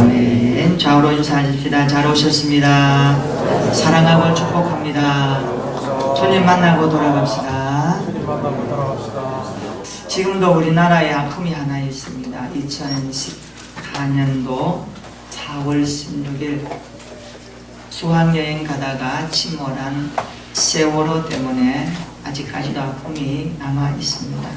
아멘. 좌우로 인사하십시다. 잘 오셨습니다. 사랑하고 축복합니다. 주님 만나고 돌아갑시다. 지금도 우리나라에 아픔이 하나 있습니다. 2014년도 4월 16일 수학여행 가다가 침몰한 세월호 때문에 아직까지도 아픔이 남아 있습니다.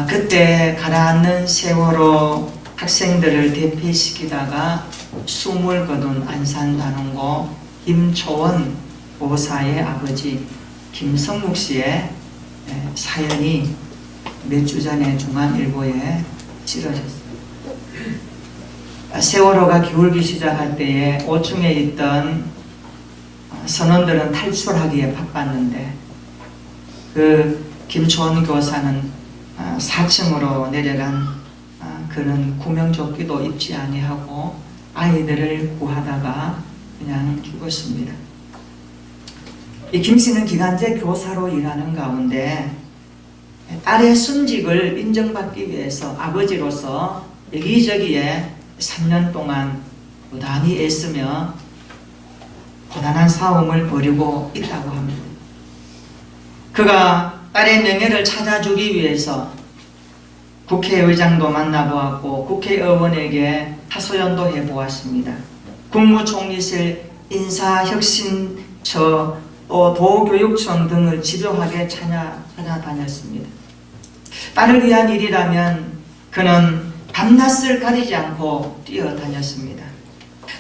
그때 가라앉는 세월호 학생들을 대피시키다가 숨을 거둔 안산단원고 김초원 보사의 아버지 김성묵 씨의 사연이 몇 주 전에 중앙일보에 실어졌습니다. 세월호가 기울기 시작할 때에 5층에 있던 선원들은 탈출하기에 바빴는데 그 김초원 교사는 4층으로 내려간 그는 구명조끼도 입지 아니하고 아이들을 구하다가 그냥 죽었습니다. 이 김 씨는 기간제 교사로 일하는 가운데 딸의 순직을 인정받기 위해서 아버지로서 여기저기에 3년 동안 부단히 애쓰며 고단한 싸움을 벌이고 있다고 합니다. 그가 딸의 명예를 찾아주기 위해서 국회의장도 만나보았고 국회의원에게 하소연도 해보았습니다. 국무총리실 인사혁신처 또 도교육청 등을 집요하게 찾아다녔습니다. 딸을 위한 일이라면 그는 밤낮을 가리지 않고 뛰어다녔습니다.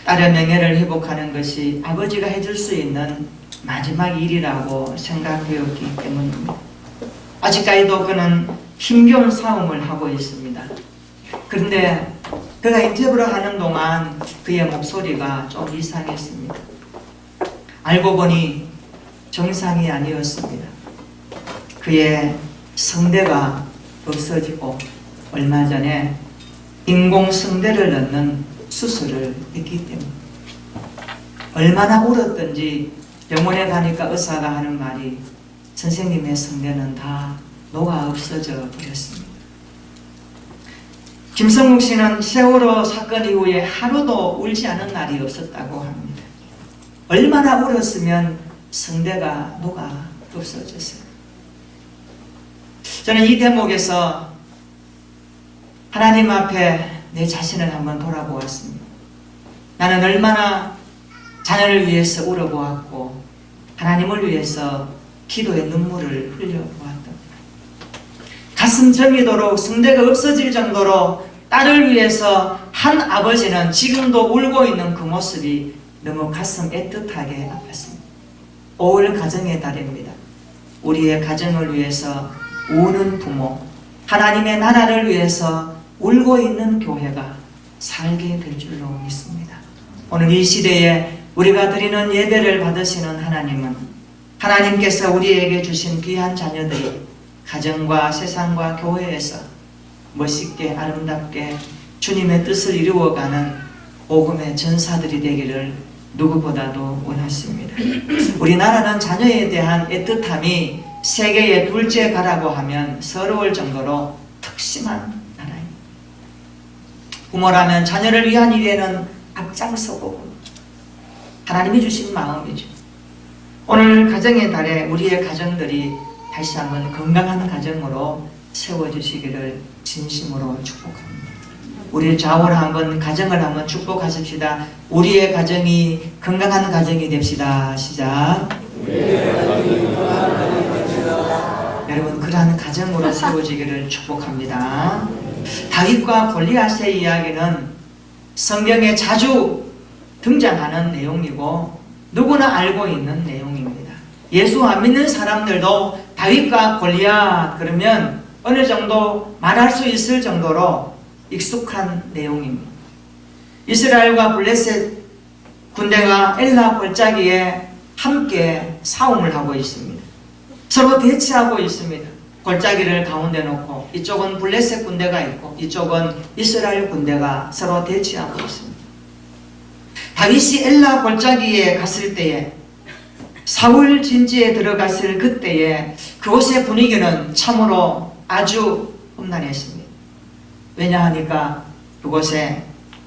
딸의 명예를 회복하는 것이 아버지가 해줄 수 있는 마지막 일이라고 생각되었기 때문입니다. 아직까지도 그는 힘겨운 싸움을 하고 있습니다. 그런데 그가 인터뷰를 하는 동안 그의 목소리가 좀 이상했습니다. 알고 보니 정상이 아니었습니다. 그의 성대가 없어지고 얼마 전에 인공성대를 넣는 수술을 했기 때문에 얼마나 울었던지 병원에 가니까 의사가 하는 말이 선생님의 성대는 다 녹아 없어져 버렸습니다. 김성묵 씨는 세월호 사건 이후에 하루도 울지 않은 날이 없었다고 합니다. 얼마나 울었으면 성대가 녹아 없어졌어요. 저는 이 대목에서 하나님 앞에 내 자신을 한번 돌아보았습니다. 나는 얼마나 자녀를 위해서 울어보았고 하나님을 위해서 기도의 눈물을 흘려보았다. 가슴 저리도록 성대가 없어질 정도로 딸을 위해서 한 아버지는 지금도 울고 있는 그 모습이 너무 가슴 애틋하게 아팠습니다. 5월 가정의 달입니다. 우리의 가정을 위해서 우는 부모, 하나님의 나라를 위해서 울고 있는 교회가 살게 될 줄로 믿습니다. 오늘 이 시대에 우리가 드리는 예배를 받으시는 하나님은 하나님께서 우리에게 주신 귀한 자녀들이 가정과 세상과 교회에서 멋있게 아름답게 주님의 뜻을 이루어가는 복음의 전사들이 되기를 누구보다도 원하십니다. 우리나라는 자녀에 대한 애틋함이 세계의 둘째 가라고 하면 서러울 정도로 특심한 나라입니다. 부모라면 자녀를 위한 일에는 앞장서고 하나님이 주신 마음이죠. 오늘 가정의 달에 우리의 가정들이 다시 한번 건강한 가정으로 세워주시기를 진심으로 축복합니다. 우리 좌우로 한번 가정을 한번 축복하십시다. 우리의 가정이 건강한 가정이 됩시다. 시작. 여러분 그러한 가정으로 세워지기를 축복합니다. 다윗과 골리앗의 이야기는 성경에 자주 등장하는 내용이고 누구나 알고 있는 내용입니다. 예수 안 믿는 사람들도 다윗과 골리앗 그러면 어느 정도 말할 수 있을 정도로 익숙한 내용입니다. 이스라엘과 블레셋 군대가 엘라 골짜기에 함께 싸움을 하고 있습니다. 서로 대치하고 있습니다. 골짜기를 가운데 놓고 이쪽은 블레셋 군대가 있고 이쪽은 이스라엘 군대가 서로 대치하고 있습니다. 다윗이 엘라 골짜기에 갔을 때에 사울 진지에 들어갔을 그때에 그곳의 분위기는 참으로 아주 험난했습니다. 왜냐하니까 그곳에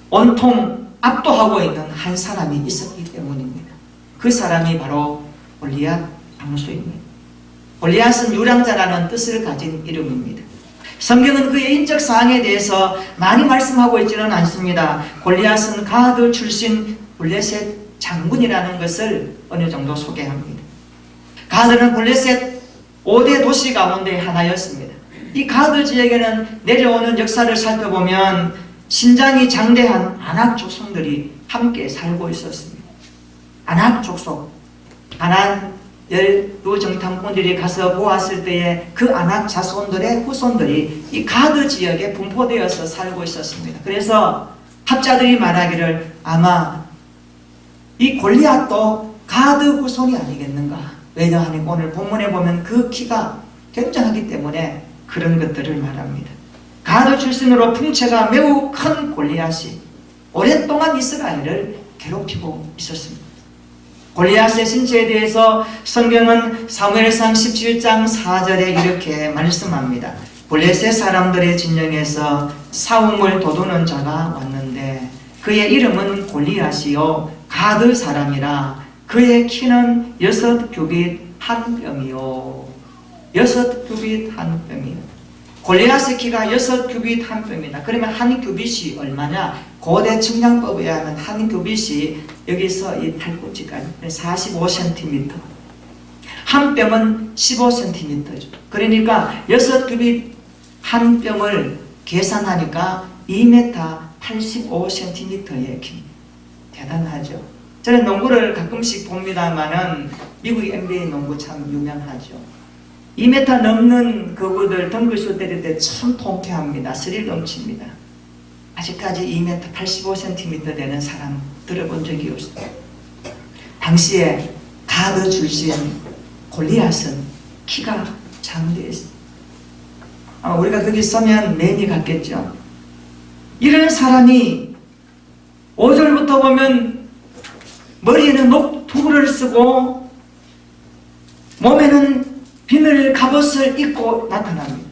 온통 압도하고 있는 한 사람이 있었기 때문입니다. 그 사람이 바로 골리앗 장수입니다. 골리앗은 유랑자라는 뜻을 가진 이름입니다. 성경은 그의 인적 사항에 대해서 많이 말씀하고 있지는 않습니다. 골리앗은 가드 출신 블레셋 장군이라는 것을 어느 정도 소개합니다. 가드는 블레셋 5대 도시 가운데 하나였습니다. 이 가드 지역에는 내려오는 역사를 살펴보면 신장이 장대한 아낙 족속들이 함께 살고 있었습니다. 아낙 족속, 가나안 12정탐꾼들이 가서 보았을 때에 그 아낙 자손들의 후손들이 이 가드 지역에 분포되어서 살고 있었습니다. 그래서 학자들이 말하기를 아마 이 골리앗도 가드 후손이 아니겠는가. 왜냐하면 오늘 본문에 보면 그 키가 굉장하기 때문에 그런 것들을 말합니다. 가드 출신으로 풍채가 매우 큰 골리앗이 오랫동안 이스라엘을 괴롭히고 있었습니다. 골리앗의 신체에 대해서 성경은 사무엘상 17장 4절에 이렇게 말씀합니다. 블레셋 사람들의 진영에서 싸움을 도두는 자가 왔는데 그의 이름은 골리앗이요 가드 사람이라 그의 키는 6규빗 한 뼘이요 6규빗 한 뼘이요. 골리앗의 키가 6규빗 한 뼘이다. 그러면 한 규빗이 얼마냐? 고대 측량법에 의하면 한 규빗이 여기서 이 팔꿈치까지 45cm, 한 뼘은 15cm죠. 그러니까 6규빗 한 뼘을 계산하니까 2m 85cm의 키. 대단하죠. 저는 농구를 가끔씩 봅니다만은 미국 NBA 농구 참 유명하죠. 2m 넘는 그구들 덩크슛 때릴 때 참 통쾌합니다. 스릴 넘칩니다. 아직까지 2m 85cm 되는 사람 들어본 적이 없어요. 당시에 가드 출신 골리앗은 키가 장대했어요. 우리가 거기 서면 매니 같겠죠. 이런 사람이 5절부터 보면 머리에는 녹투구를 쓰고 몸에는 비늘 갑옷을 입고 나타납니다.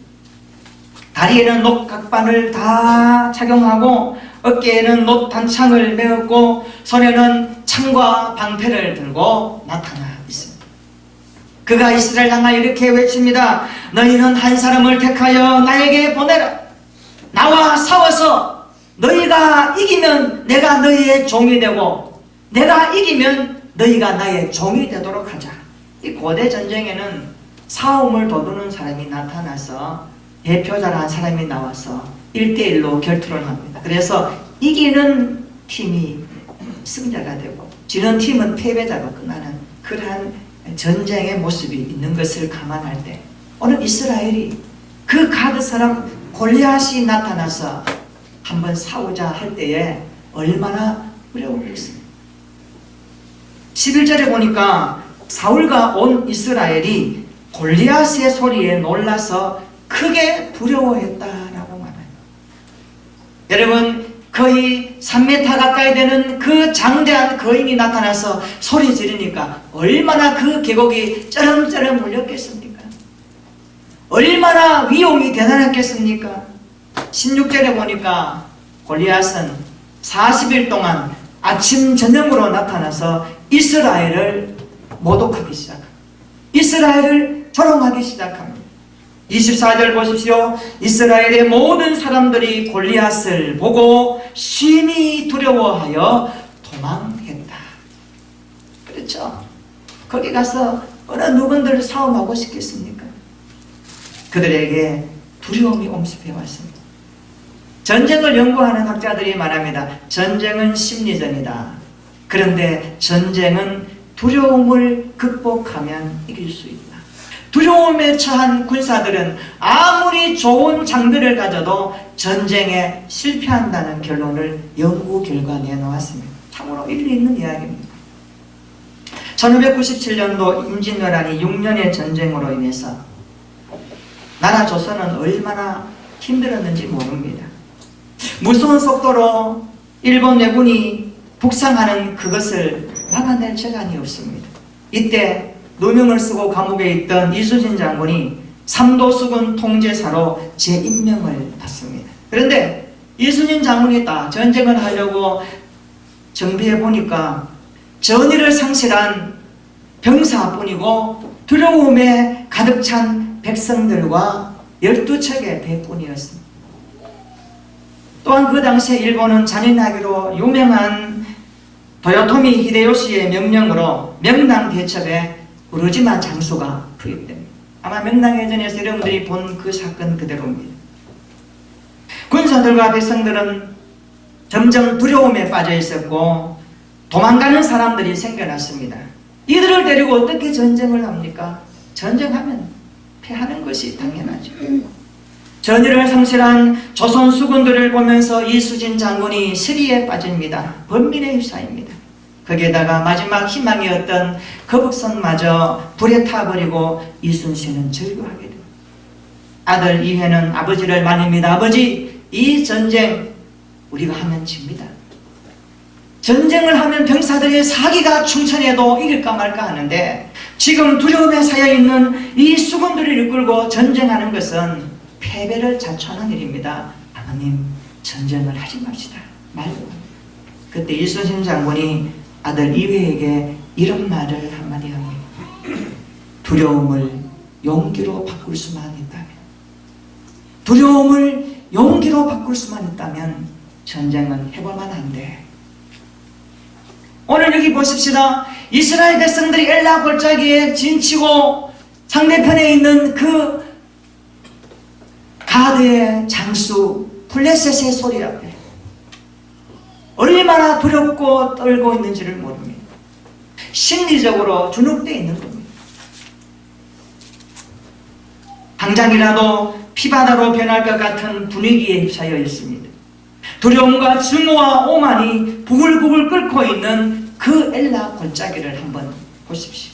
다리에는 녹각반을 다 착용하고 어깨에는 녹단창을 메었고 손에는 창과 방패를 들고 나타나 있습니다. 그가 이스라엘 향하여 이렇게 외칩니다. 너희는 한 사람을 택하여 나에게 보내라. 나와 싸워서 너희가 이기면 내가 너희의 종이 되고 내가 이기면 너희가 나의 종이 되도록 하자. 이 고대 전쟁에는 싸움을 도두는 사람이 나타나서 대표자라는 사람이 나와서 1대1로 결투를 합니다. 그래서 이기는 팀이 승자가 되고 지는 팀은 패배자로 끝나는 그러한 전쟁의 모습이 있는 것을 감안할 때 오늘 이스라엘이 그 가드 사람 골리앗이 나타나서 한번 싸우자 할 때에 얼마나 두려웠겠습니까? 11절에 보니까 사울과 온 이스라엘이 골리앗의 소리에 놀라서 크게 두려워했다라고 말해요. 여러분 거의 3m 가까이 되는 그 장대한 거인이 나타나서 소리 지르니까 얼마나 그 계곡이 쩌렁쩌렁 울렸겠습니까? 얼마나 위용이 대단했겠습니까? 16절에 보니까 골리앗은 40일 동안 아침 저녁으로 나타나서 이스라엘을 모독하기 시작합니다. 이스라엘을 조롱하기 시작합니다. 24절 보십시오. 이스라엘의 모든 사람들이 골리앗을 보고 심히 두려워하여 도망했다. 그렇죠? 거기 가서 어느 누군들 싸움하고 싶겠습니까? 그들에게 두려움이 엄습해 왔습니다. 전쟁을 연구하는 학자들이 말합니다. 전쟁은 심리전이다. 그런데 전쟁은 두려움을 극복하면 이길 수 있다. 두려움에 처한 군사들은 아무리 좋은 장비를 가져도 전쟁에 실패한다는 결론을 연구 결과 내놓았습니다. 참으로 일리 있는 이야기입니다. 1597년도 임진왜란이 6년의 전쟁으로 인해서 나라 조선은 얼마나 힘들었는지 모릅니다. 무서운 속도로 일본 왜군이 북상하는 그것을 막아낼 재간이 없습니다. 이때 누명을 쓰고 감옥에 있던 이수진 장군이 삼도수군 통제사로 재임명을 받습니다. 그런데 이순신 장군이 딱 전쟁을 하려고 정비해 보니까 전의를 상실한 병사뿐이고 두려움에 가득 찬 백성들과 12척의 배뿐이었습니다. 또한 그 당시에 일본은 잔인하기로 유명한 도요토미 히데요시의 명령으로 명랑 대첩에 우르지마 장수가 투입됩니다. 아마 명랑해전에서 여러분들이 본 그 사건 그대로입니다. 군사들과 백성들은 점점 두려움에 빠져 있었고 도망가는 사람들이 생겨났습니다. 이들을 데리고 어떻게 전쟁을 합니까? 전쟁하면 패하는 것이 당연하죠. 전의를 상실한 조선 수군들을 보면서 이수진 장군이 시리에 빠집니다. 번민에 휩싸입니다. 거기에다가 마지막 희망이었던 거북선마저 불에 타버리고 이순신은 절규하게 됩니다. 아들 이회는 아버지를 말립니다. 아버지, 이 전쟁 우리가 하면 집니다. 전쟁을 하면 병사들의 사기가 충천해도 이길까 말까 하는데 지금 두려움에 쌓여있는 이 수군들을 이끌고 전쟁하는 것은 패배를 자초하는 일입니다. 아버님, 전쟁을 하지 맙시다. 말고. 그때 이순신 장군이 아들 이회에게 이런 말을 한마디 합니다. 두려움을 용기로 바꿀 수만 있다면, 두려움을 용기로 바꿀 수만 있다면 전쟁은 해볼만 한데, 오늘 여기 보십시다. 이스라엘 백성들이 엘라 골짜기에 진치고 상대편에 있는 그 가드의 장수 블레셋의 소리 앞에 얼마나 두렵고 떨고 있는지를 모릅니다. 심리적으로 주눅되어 있는 겁니다. 당장이라도 피바다로 변할 것 같은 분위기에 휩싸여 있습니다. 두려움과 증오와 오만이 부글부글 끓고 있는 그 엘라 골짜기를 한번 보십시오.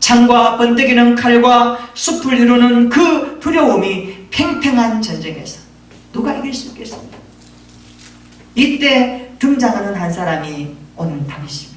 창과 번뜩이는 칼과 숲을 이루는 그 두려움이 팽팽한 전쟁에서 누가 이길 수 있겠습니까? 이때 등장하는 한 사람이 오늘 다윗입니다.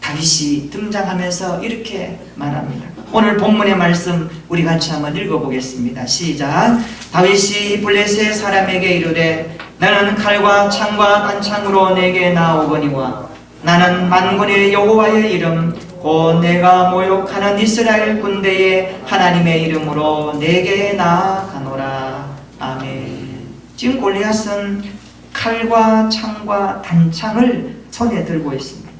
다윗이 등장하면서 이렇게 말합니다. 오늘 본문의 말씀 우리 같이 한번 읽어보겠습니다. 시작. 다윗이 블레셋 사람에게 이르되 너는 칼과 창과 단창으로 내게 나오거니와 나는 만군의 여호와의 이름 곧 내가 모욕하는 이스라엘 군대의 하나님의 이름으로 내게 나아가노라. 아멘. 지금 골리앗은 칼과 창과 단창을 손에 들고 있습니다.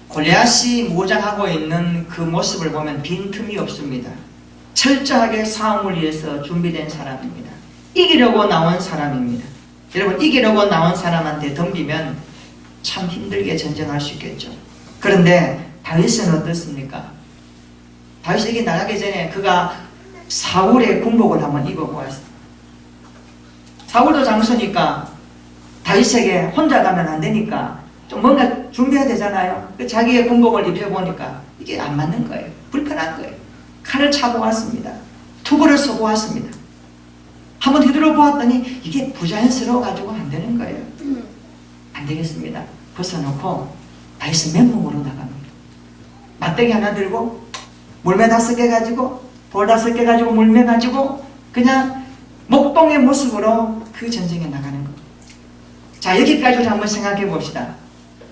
골리앗이 무장하고 있는 그 모습을 보면 빈틈이 없습니다. 철저하게 싸움을 위해서 준비된 사람입니다. 이기려고 나온 사람입니다. 여러분, 이기려고 나온 사람한테 덤비면 참 힘들게 전쟁할 수 있겠죠. 그런데 다윗은 어떻습니까? 다윗에게 나가기 전에 그가 사울의 군복을 한번 입어보았습니다. 사울도 장수니까 다윗에게 혼자 가면 안 되니까 좀 뭔가 준비해야 되잖아요. 자기의 군복을 입혀보니까 이게 안 맞는 거예요. 불편한 거예요. 칼을 차보았습니다. 투구를 써보았습니다. 한번 휘두르 보았더니 이게 부자연스러워가지고 안 되는 거예요. 안 되겠습니다. 벗어놓고 다윗은 맨몸으로 나갑니다. 막대기 하나 들고 물매 5개 가지고 돌 5개 가지고 물매 가지고 그냥 목동의 모습으로 그 전쟁에 나가는 겁니다. 자, 여기까지를 한번 생각해 봅시다.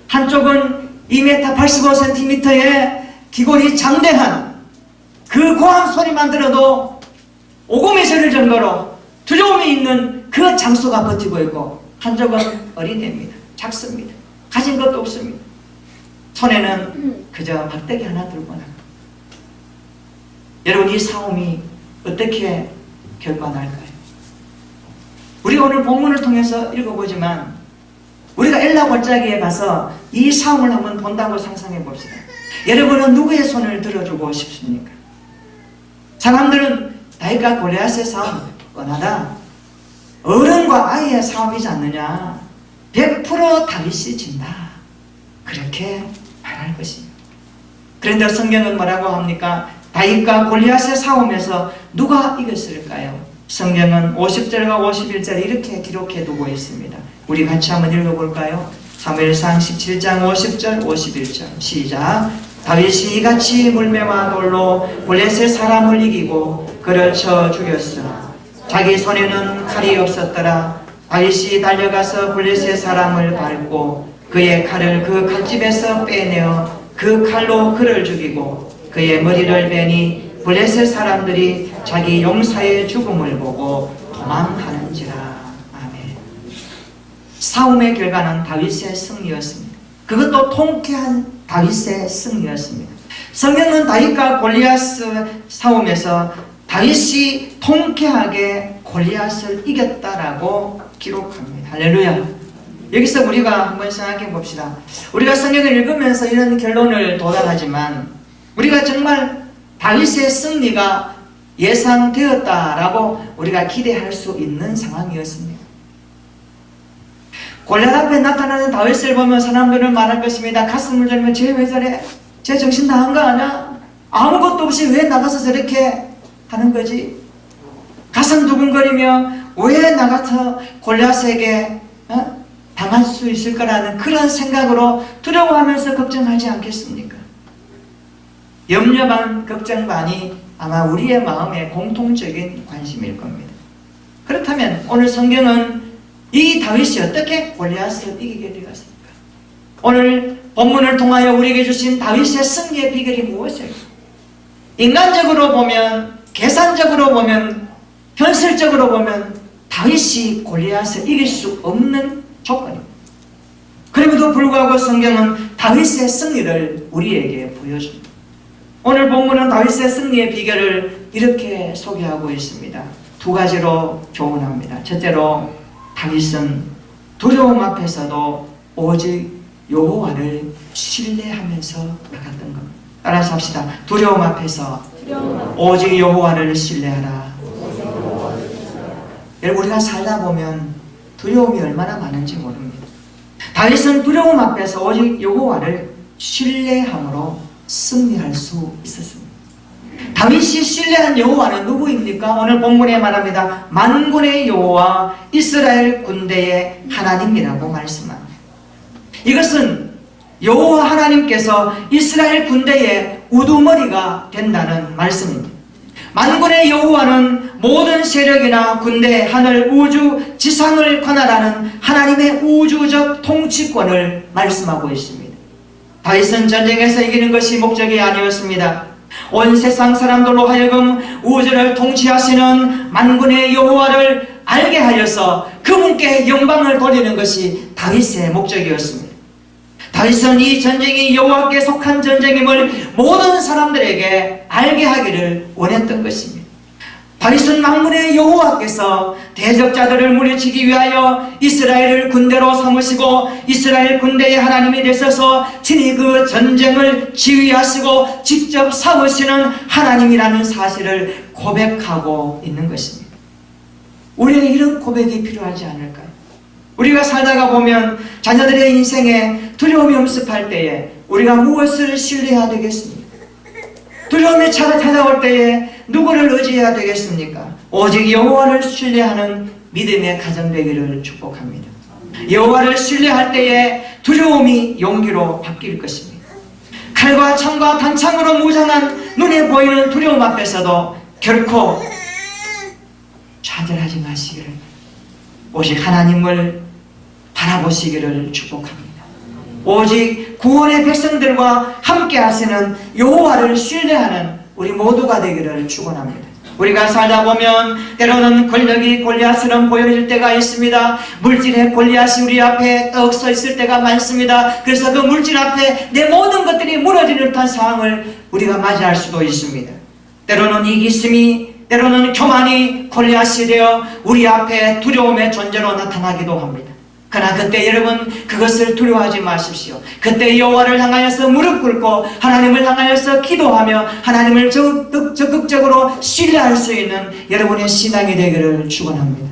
한쪽은 2m 85cm의 기골이 장대한 그 고함 소리만 들어도 오금이 저릴 정도로 두려움이 있는 그 장수가 버티고 있고, 한쪽은 어린애입니다. 작습니다. 가진 것도 없습니다. 손에는 그저 막대기 하나 들고 나가. 여러분, 이 싸움이 어떻게 결과날까요? 우리가 오늘 본문을 통해서 읽어보지만 우리가 엘라 골짜기에 가서 이 싸움을 한번 본다고 상상해 봅시다. 여러분은 누구의 손을 들어주고 싶습니까? 사람들은 다윗과 골리앗의 싸움 뻔하다. 어른과 아이의 싸움이지 않느냐. 100% 다윗이 진다. 그렇게 말할 것입니다. 그런데 성경은 뭐라고 합니까? 다윗과 골리앗의 싸움에서 누가 이겼을까요? 성경은 50절과 51절에 이렇게 기록해 두고 있습니다. 우리 같이 한번 읽어볼까요? 사무엘상 17장 50절 51절 시작. 다윗이 이같이 물매와 돌로 블레셋 사람을 이기고 그를 쳐 죽였으나 자기 손에는 칼이 없었더라. 다윗이 달려가서 블레셋 사람을 밟고 그의 칼을 그 칼집에서 빼내어 그 칼로 그를 죽이고 그의 머리를 베니 블레셋 사람들이 자기 용사의 죽음을 보고 도망하는지라. 아멘. 싸움의 결과는 다윗의 승리였습니다. 그것도 통쾌한 다윗의 승리였습니다. 성경은 다윗과 골리앗 싸움에서 다윗이 통쾌하게 골리앗을 이겼다라고 기록합니다. 할렐루야. 여기서 우리가 한번 생각해 봅시다. 우리가 성경을 읽으면서 이런 결론을 도달하지만 우리가 정말 다윗의 승리가 예상되었다라고 우리가 기대할 수 있는 상황이었습니다. 골리앗 앞에 나타나는 다윗을 보면 사람들은 말할 것입니다. 가슴을 들면 쟤 왜 저래? 쟤 정신 나간 거 아니야? 아무것도 없이 왜 나가서 저렇게 하는 거지? 가슴 두근거리며 왜 나가서 골리앗에게 당할 수 있을 거라는 그런 생각으로 두려워하면서 걱정하지 않겠습니까? 염려 반 걱정 반이 아마 우리의 마음의 공통적인 관심일 겁니다. 그렇다면 오늘 성경은 이 다윗이 어떻게 골리앗을 이기게 되었습니까? 오늘 본문을 통하여 우리에게 주신 다윗의 승리의 비결이 무엇일까? 인간적으로 보면, 계산적으로 보면, 현실적으로 보면 다윗이 골리앗을 이길 수 없는 조건입니다. 그럼에도 불구하고 성경은 다윗의 승리를 우리에게 보여줍니다. 오늘 본문은 다윗의 승리의 비결을 이렇게 소개하고 있습니다. 두 가지로 교훈합니다. 첫째로 다윗은 두려움 앞에서도 오직 여호와를 신뢰하면서 나갔던 겁니다. 따라서 합시다. 두려움 앞에서 오직 여호와를 신뢰하라. 여러분, 우리가 살다 보면 두려움이 얼마나 많은지 모릅니다. 다윗은 두려움 앞에서 오직 여호와를 신뢰함으로 승리할 수 있었습니다. 다윗이 신뢰한 여호와는 누구입니까? 오늘 본문에 말합니다. 만군의 여호와 이스라엘 군대의 하나님이라고 말씀합니다. 이것은 여호와 하나님께서 이스라엘 군대의 우두머리가 된다는 말씀입니다. 만군의 여호와는 모든 세력이나 군대, 하늘, 우주, 지상을 관할하는 하나님의 우주적 통치권을 말씀하고 있습니다. 다윗은 전쟁에서 이기는 것이 목적이 아니었습니다. 온 세상 사람들로 하여금 우주를 통치하시는 만군의 여호와를 알게 하여서 그분께 영광을 돌리는 것이 다윗의 목적이었습니다. 다윗은 이 전쟁이 여호와께 속한 전쟁임을 모든 사람들에게 알게 하기를 원했던 것입니다. 다윗은 만군의 여호와께서 대적자들을 물리치기 위하여 이스라엘을 군대로 삼으시고 이스라엘 군대의 하나님이 되셔서 친히 그 전쟁을 지휘하시고 직접 싸우시는 하나님이라는 사실을 고백하고 있는 것입니다. 우리에게 이런 고백이 필요하지 않을까요? 우리가 살다가 보면 자녀들의 인생에 두려움이 엄습할 때에 우리가 무엇을 신뢰해야 되겠습니까? 두려움이 찾아올 때에 누구를 의지해야 되겠습니까? 오직 여호와를 신뢰하는 믿음의 가정 되기를 축복합니다. 여호와를 신뢰할 때에 두려움이 용기로 바뀔 것입니다. 칼과 창과 단창으로 무장한 눈에 보이는 두려움 앞에서도 결코 좌절하지 마시기를, 오직 하나님을 바라보시기를 축복합니다. 오직 구원의 백성들과 함께 하시는 여호와를 신뢰하는 우리 모두가 되기를 축원합니다. 우리가 살다 보면 때로는 권력이 골리앗처럼 보여질 때가 있습니다. 물질의 골리앗이 우리 앞에 떡 서 있을 때가 많습니다. 그래서 그 물질 앞에 내 모든 것들이 무너지는 듯한 상황을 우리가 맞이할 수도 있습니다. 때로는 이기심이, 때로는 교만이 골리앗이 되어 우리 앞에 두려움의 존재로 나타나기도 합니다. 그러나 그때 여러분 그것을 두려워하지 마십시오. 그때 여호와를 향하여서 무릎 꿇고 하나님을 향하여서 기도하며 하나님을 적극적으로 신뢰할 수 있는 여러분의 신앙이 되기를 축원합니다.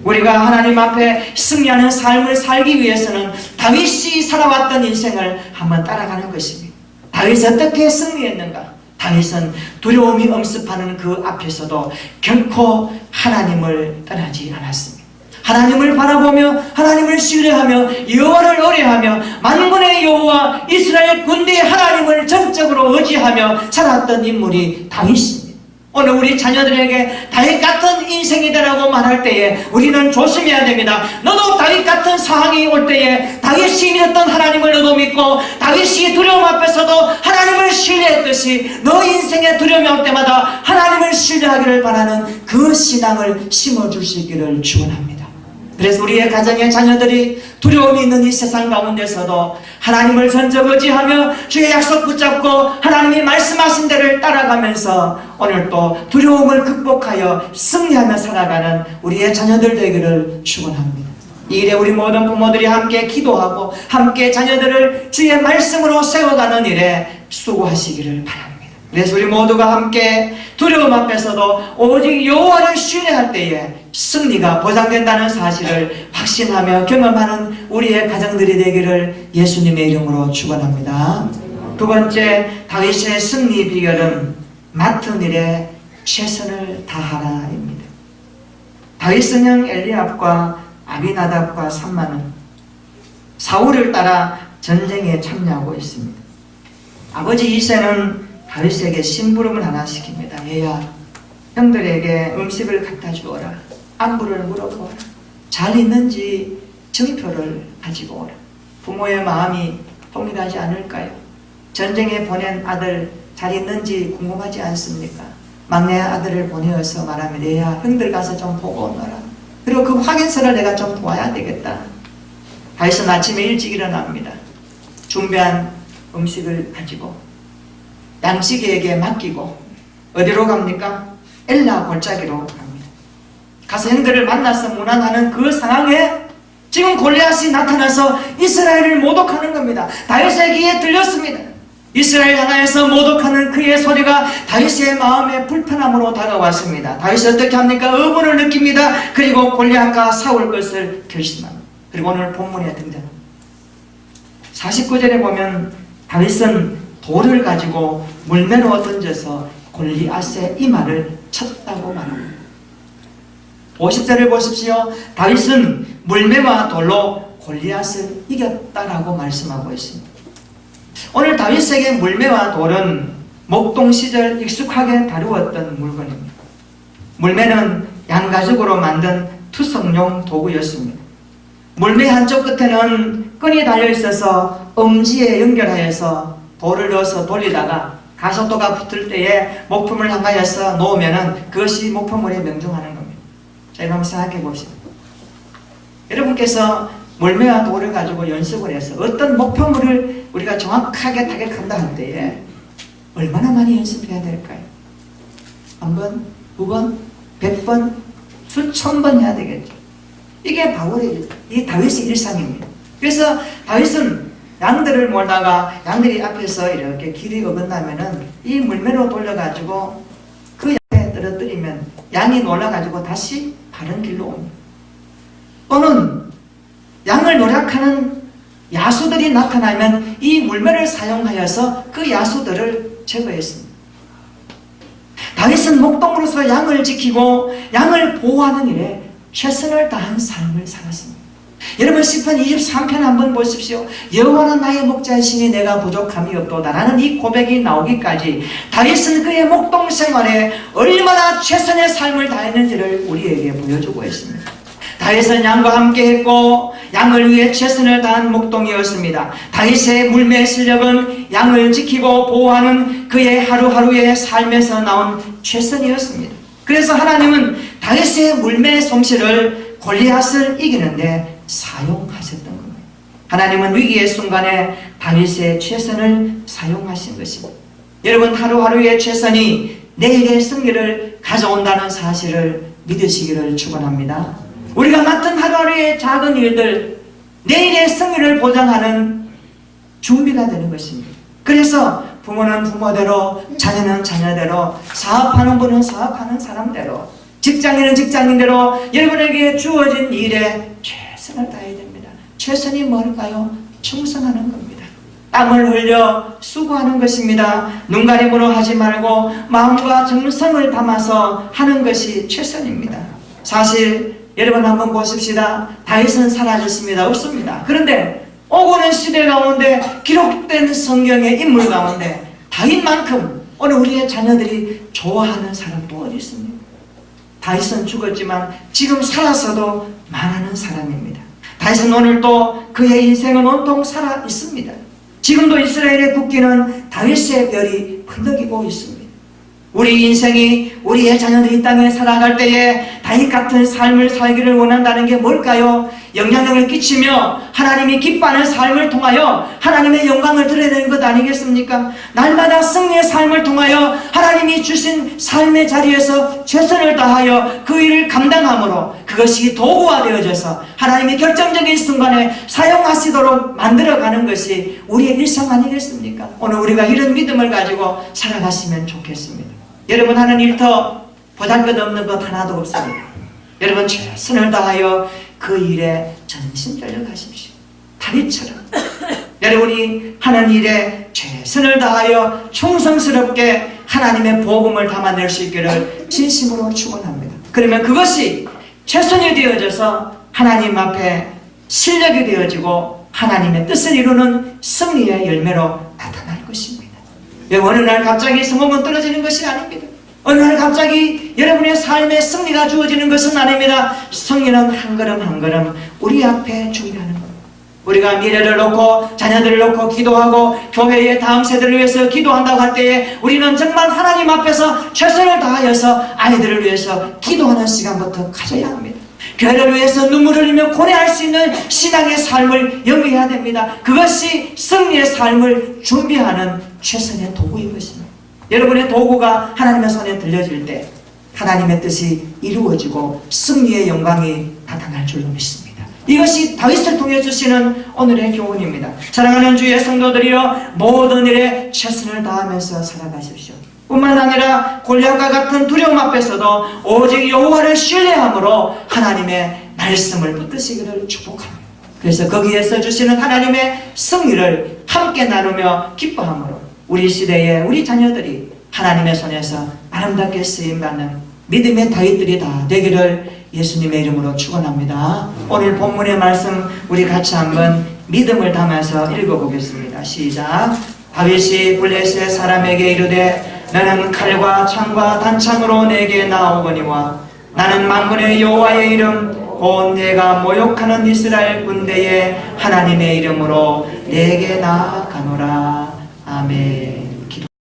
우리가 하나님 앞에 승리하는 삶을 살기 위해서는 다윗이 살아왔던 인생을 한번 따라가는 것입니다. 다윗이 어떻게 승리했는가? 다윗은 두려움이 엄습하는 그 앞에서도 결코 하나님을 떠나지 않았습니다. 하나님을 바라보며 하나님을 신뢰하며 여호와를 의뢰하며 만군의 여호와 이스라엘 군대의 하나님을 전적으로 의지하며 살았던 인물이 다윗입니다. 오늘 우리 자녀들에게 다윗 같은 인생이 되라고 말할 때에 우리는 조심해야 됩니다. 너도 다윗 같은 상황이 올 때에 다윗이 믿었던 하나님을 너도 믿고 다윗이 두려움 앞에서도 하나님을 신뢰했듯이 너 인생에 두려움이 올 때마다 하나님을 신뢰하기를 바라는 그 신앙을 심어줄 수 있기를 축원합니다. 그래서 우리의 가정의 자녀들이 두려움이 있는 이 세상 가운데서도 하나님을 전적 의지하며 주의 약속 붙잡고 하나님이 말씀하신 대를 따라가면서 오늘 또 두려움을 극복하여 승리하며 살아가는 우리의 자녀들 되기를 축원합니다. 이 일에 우리 모든 부모들이 함께 기도하고 함께 자녀들을 주의 말씀으로 세워가는 일에 수고하시기를 바랍니다. 그래서 우리 모두가 함께 두려움 앞에서도 오직 여호와를 신뢰할 때에 승리가 보장된다는 사실을 확신하며 경험하는 우리의 가정들이 되기를 예수님의 이름으로 축원합니다. 두 번째, 다윗의 승리 비결은 맡은 일에 최선을 다하라입니다. 다윗은 형 엘리압과 아비나답과 삼마는 사울을 따라 전쟁에 참여하고 있습니다. 아버지 이새는 다윗에게 심부름을 하나 시킵니다. 얘야, 형들에게 음식을 갖다 주어라. 안부를 물어보아라. 잘 있는지 증표를 가지고 오라. 부모의 마음이 동일하지 않을까요? 전쟁에 보낸 아들 잘 있는지 궁금하지 않습니까? 막내 아들을 보내어서 말하면 얘야, 형들 가서 좀 보고 오너라. 그리고 그 확인서를 내가 좀 보아야 되겠다. 다윗은 아침에 일찍 일어납니다. 준비한 음식을 가지고 양치기에게 맡기고 어디로 갑니까? 엘라 골짜기로 갑니다. 가서 형들을 만나서 무난하는 그 상황에 지금 골리앗이 나타나서 이스라엘을 모독하는 겁니다. 다윗의 귀에 들렸습니다. 이스라엘 하나에서 모독하는 그의 소리가 다윗의 마음에 불편함으로 다가왔습니다. 다윗이 어떻게 합니까? 의문을 느낍니다. 그리고 골리앗과 싸울 것을 결심합니다. 그리고 오늘 본문에 등장합니다. 49절에 보면 다윗은 돌을 가지고 물매로 던져서 골리앗의 이마를 쳤다고 말합니다. 50절을 보십시오. 다윗은 물매와 돌로 골리앗을 이겼다라고 말씀하고 있습니다. 오늘 다윗에게 물매와 돌은 목동 시절 익숙하게 다루었던 물건입니다. 물매는 양가죽으로 만든 투석용 도구였습니다. 물매 한쪽 끝에는 끈이 달려있어서 엄지에 연결하여서 돌을 넣어서 돌리다가 가속도가 붙을 때에 목품을 향하여서 놓으면 그것이 목표물에 명중하는 겁니다. 자, 이거 한번 생각해 봅시다. 여러분께서 물매와 돌을 가지고 연습을 해서 어떤 목표물을 우리가 정확하게 타격한다 할 때에 얼마나 많이 연습해야 될까요? 한 번, 두 번, 100번, 수천 번 해야 되겠죠. 이게 이 다윗의 일상입니다. 그래서 다윗은 양들을 몰다가 양들이 앞에서 이렇게 길이 어긋나면은 이 물매로 돌려가지고 그 양에 떨어뜨리면 양이 놀라가지고 다시 바른 길로 옵니다. 또는 양을 노략하는 야수들이 나타나면 이 물매를 사용하여서 그 야수들을 제거했습니다. 다윗은 목동으로서 양을 지키고 양을 보호하는 일에 최선을 다한 삶을 살았습니다. 여러분 시편 23편 한번 보십시오. 여호와는 나의 목자이시니 내가 부족함이 없도다라는 이 고백이 나오기까지 다윗은 그의 목동 생활에 얼마나 최선의 삶을 다했는지를 우리에게 보여주고 있습니다. 다윗은 양과 함께 했고 양을 위해 최선을 다한 목동이었습니다. 다윗의 물매 실력은 양을 지키고 보호하는 그의 하루하루의 삶에서 나온 최선이었습니다. 그래서 하나님은 다윗의 물매 솜씨를 골리앗을 이기는데 사용하셨던 겁니다. 하나님은 위기의 순간에 다윗의 최선을 사용하신 것입니다. 여러분 하루하루의 최선이 내일의 승리를 가져온다는 사실을 믿으시기를 축원합니다. 우리가 맡은 하루하루의 작은 일들 내일의 승리를 보장하는 준비가 되는 것입니다. 그래서 부모는 부모대로, 자녀는 자녀대로, 사업하는 분은 사업하는 사람대로, 직장인은 직장인대로 여러분에게 주어진 일에 최선을 다해야 됩니다. 최선이 뭘까요? 충성하는 겁니다. 땀을 흘려 수고하는 것입니다. 눈가림으로 하지 말고 마음과 정성을 담아서 하는 것이 최선입니다. 사실 여러분 한번 보십시다. 다윗은 사라졌습니다. 없습니다. 그런데 오고는 시대 가운데 기록된 성경의 인물 가운데 다윗만큼 오늘 우리의 자녀들이 좋아하는 사람 또 어디 있습니까? 다윗은 죽었지만 지금 살아서도 말하는 사람입니다. 다윗은 오늘 또 그의 인생은 온통 살아 있습니다. 지금도 이스라엘의 국기는 다윗의 별이 번쩍이고 있습니다. 우리 인생이, 우리의 자녀들이 이 땅에 살아갈 때에 다윗 같은 삶을 살기를 원한다는 게 뭘까요? 영향력을 끼치며 하나님이 기뻐하는 삶을 통하여 하나님의 영광을 드러내는 것 아니겠습니까? 날마다 승리의 삶을 통하여 하나님이 주신 삶의 자리에서 최선을 다하여 그 일을 감당함으로 그것이 도구화 되어져서 하나님이 결정적인 순간에 사용하시도록 만들어가는 것이 우리의 일상 아니겠습니까? 오늘 우리가 이런 믿음을 가지고 살아갔으면 좋겠습니다. 여러분, 하는 일터 보잘것없는 것 하나도 없습니다. 여러분, 최선을 다하여 그 일에 전심 들어가십시오. 다윗처럼 여러분이 하는 일에 최선을 다하여 충성스럽게 하나님의 복음을 담아낼 수 있기를 진심으로 축원합니다. 그러면 그것이 최선이 되어져서 하나님 앞에 실력이 되어지고 하나님의 뜻을 이루는 승리의 열매로 나타날 것입니다. 어느 날 갑자기 성공은 떨어지는 것이 아닙니다. 어느 날 갑자기 여러분의 삶에 승리가 주어지는 것은 아닙니다. 승리는 한 걸음 한 걸음 우리 앞에 준비하는 겁니다. 우리가 미래를 놓고 자녀들을 놓고 기도하고 교회의 다음 세대를 위해서 기도한다고 할 때에 우리는 정말 하나님 앞에서 최선을 다하여서 아이들을 위해서 기도하는 시간부터 가져야 합니다. 교회를 위해서 눈물을 흘리며 고뇌할 수 있는 신앙의 삶을 영위해야 됩니다. 그것이 승리의 삶을 준비하는 최선의 도구인 것입니다. 여러분의 도구가 하나님의 손에 들려질 때 하나님의 뜻이 이루어지고 승리의 영광이 나타날 줄로 믿습니다. 이것이 다윗을 통해 주시는 오늘의 교훈입니다. 사랑하는 주의 성도들이여, 모든 일에 최선을 다하면서 살아가십시오. 뿐만 아니라 골리앗과 같은 두려움 앞에서도 오직 여호와를 신뢰함으로 하나님의 말씀을 붙드시기를 축복합니다. 그래서 거기에서 주시는 하나님의 승리를 함께 나누며 기뻐함으로 우리 시대에 우리 자녀들이 하나님의 손에서 아름답게 쓰임받는 믿음의 다윗들이 다 되기를 예수님의 이름으로 축원합니다. 오늘 본문의 말씀 우리 같이 한번 믿음을 담아서 읽어보겠습니다. 시작. 다윗이 블레셋 사람에게 이르되 너는 칼과 창과 단창으로 내게 나오거니와 나는 만군의 여호와의 이름 곧 내가 모욕하는 이스라엘 군대의 하나님의 이름으로 내게 나아가노라. 아멘.